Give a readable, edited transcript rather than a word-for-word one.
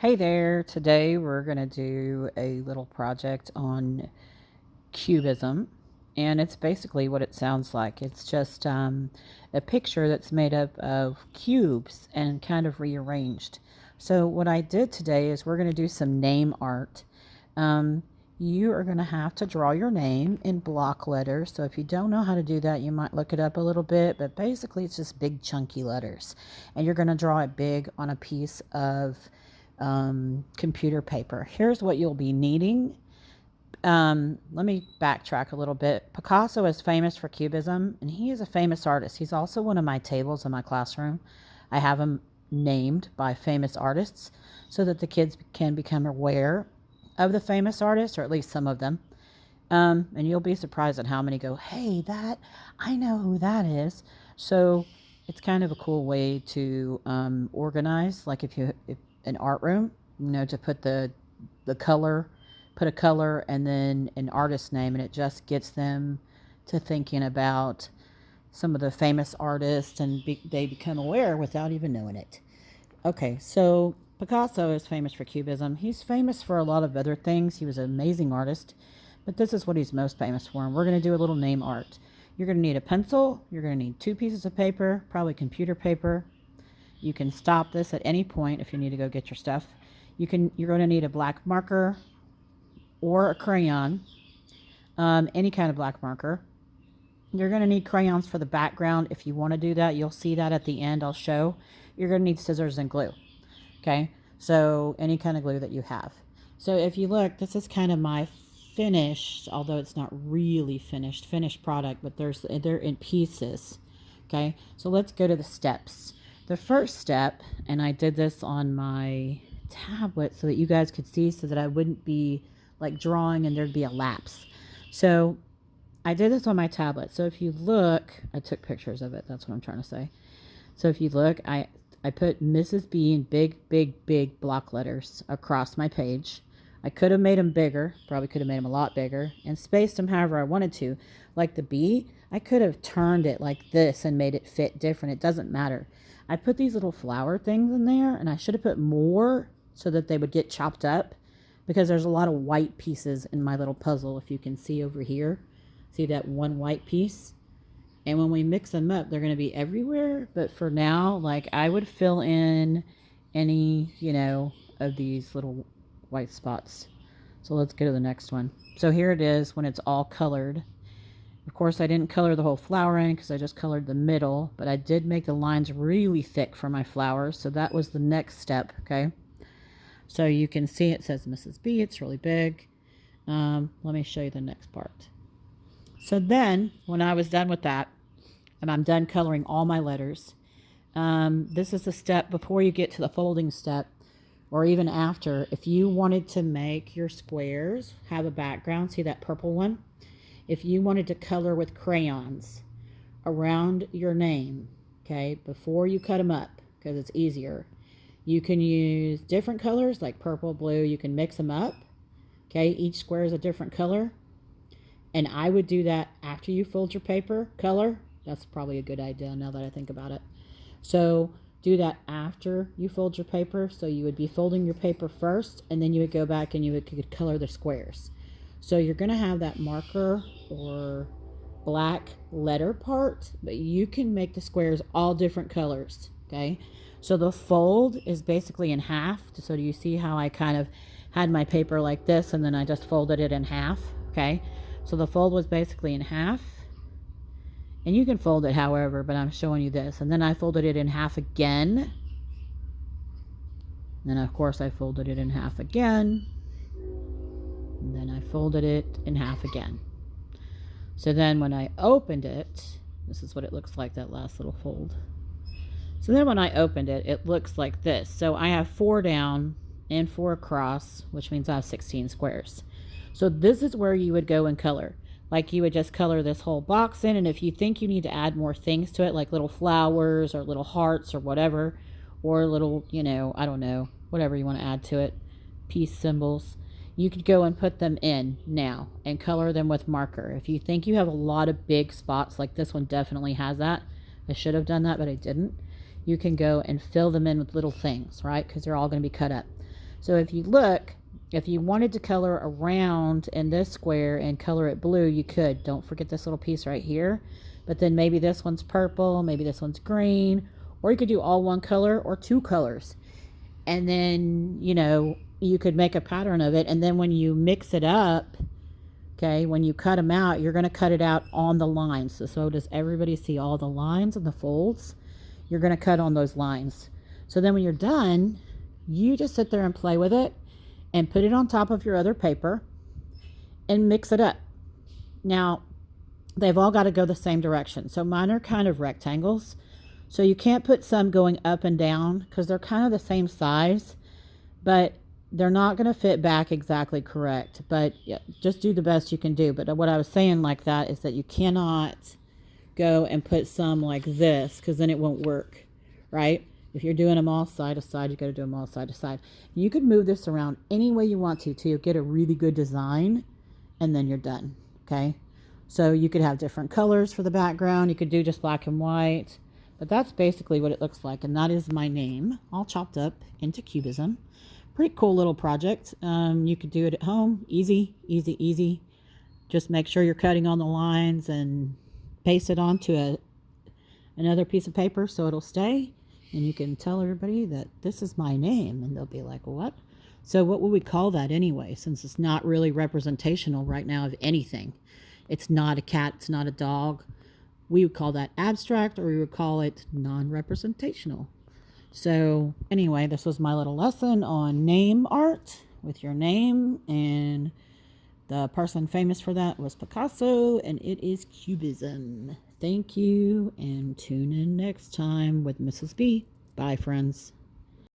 Hey there, today we're going to do a little project on cubism, and it's basically what it sounds like. It's just a picture that's made up of cubes and kind of rearranged. So, what I did today is we're going to do some name art. Um, you are going to have to draw your name in block letters. So, if you don't know how to do that, you might look it up a little bit, but basically, it's just big, chunky letters. And you're going to draw it big on a piece of computer paper. Here's what you'll be needing. Let me backtrack a little bit. Picasso is famous for cubism, and he is a famous artist. He's also one of my tables in my classroom. I have him named by famous artists so that the kids can become aware of the famous artists, or at least some of them. And you'll be surprised at how many go, hey, that, I know who that is. So it's kind of a cool way to organize, like if an art room, to put the color, put a color and then an artist name, and it just gets them to thinking about some of the famous artists, and they become aware without even knowing it. Okay, so Picasso is famous for cubism. He's famous for a lot of other things. He was an amazing artist, but this is what he's most famous for. And we're going to do a little name art. You're going to need a pencil. You're going to need 2 pieces of paper, probably computer paper. You can stop this at any point if you need to go get your stuff. You're going to need a black marker or a crayon, any kind of black marker. You're going to need crayons for the background. If you want to do that, you'll see that at the end. I'll show. You're going to need scissors and glue. Okay, so any kind of glue that you have. So if you look, this is kind of my finished, although it's not really finished product, but they're in pieces. Okay, so let's go to the steps. The first step, and I did this on my tablet so that you guys could see, so that I wouldn't be like drawing and there'd be a lapse. So I did this on my tablet. So if you look, I took pictures of it. That's what I'm trying to say. So if you look, I put Mrs. B in big block letters across my page. I could have made them bigger, probably could have made them a lot bigger, and spaced them however I wanted to. Like the B, I could have turned it like this and made it fit different. It doesn't matter. I put these little flower things in there, and I should have put more so that they would get chopped up, because there's a lot of white pieces in my little puzzle. If you can see over here, see that one white piece? And when we mix them up, they're going to be everywhere. But for now, like, I would fill in any, of these little white spots. So let's go to the next one. So here it is when it's all colored. Of course, I didn't color the whole flower in because I just colored the middle, but I did make the lines really thick for my flowers. So that was the next step, okay? So you can see it says Mrs. B. It's really big. Let me show you the next part. So then, when I was done with that, and I'm done coloring all my letters, this is the step before you get to the folding step, or even after. If you wanted to make your squares have a background, see that purple one? If you wanted to color with crayons around your name, okay, before you cut them up, because it's easier, you can use different colors like purple, blue. You can mix them up, okay? Each square is a different color. And I would do that after you fold your paper, color. That's probably a good idea now that I think about it. So do that after you fold your paper. So you would be folding your paper first, and then you would go back and you could color the squares. So you're going to have that marker or black letter part, but you can make the squares all different colors, okay? So the fold is basically in half. So do you see how I kind of had my paper like this, and then I just folded it in half, okay? So the fold was basically in half. And you can fold it however, but I'm showing you this. And then I folded it in half again. And then, of course, I folded it in half again. And then I folded it in half again. So then when I opened it, this is what it looks like, that last little fold. So then when I opened it, it looks like this. So I have 4 down and 4 across, which means I have 16 squares. So this is where you would go and color. Like, you would just color this whole box in, and if you think you need to add more things to it, like little flowers or little hearts or whatever, or little, I don't know, whatever you want to add to it, peace symbols, you could go and put them in now and color them with marker. If you think you have a lot of big spots, like this one definitely has that. I should have done that, but I didn't. You can go and fill them in with little things, right? Because they're all going to be cut up. So if you look, if you wanted to color around in this square and color it blue, you could. Don't forget this little piece right here. But then maybe this one's purple, maybe this one's green, or you could do all one color or two colors. And then, you know, you could make a pattern of it. And then when you mix it up, okay, when you cut them out, you're going to cut it out on the lines. So does everybody see all the lines and the folds? You're going to cut on those lines. So then when you're done, you just sit there and play with it and put it on top of your other paper and mix it up. Now, they've all got to go the same direction. So mine are kind of rectangles. So you can't put some going up and down because they're kind of the same size, but they're not going to fit back exactly correct. But yeah, just do the best you can do. But what I was saying like that is that you cannot go and put some like this because then it won't work, right? If you're doing them all side to side, you got to do them all side to side. You could move this around any way you want to till you get a really good design, and then you're done, okay? So you could have different colors for the background. You could do just black and white, but that's basically what it looks like, and that is my name, all chopped up into cubism. Pretty cool little project. You could do it at home. Easy, easy, easy. Just make sure you're cutting on the lines and paste it onto another piece of paper so it'll stay. And you can tell everybody that this is my name, and they'll be like, what? So what would we call that anyway, since it's not really representational right now of anything? It's not a cat, it's not a dog. We would call that abstract, or we would call it non-representational. So anyway, this was my little lesson on name art with your name, and the person famous for that was Picasso, and it is cubism. Thank you, and tune in next time with Mrs. B. Bye, friends.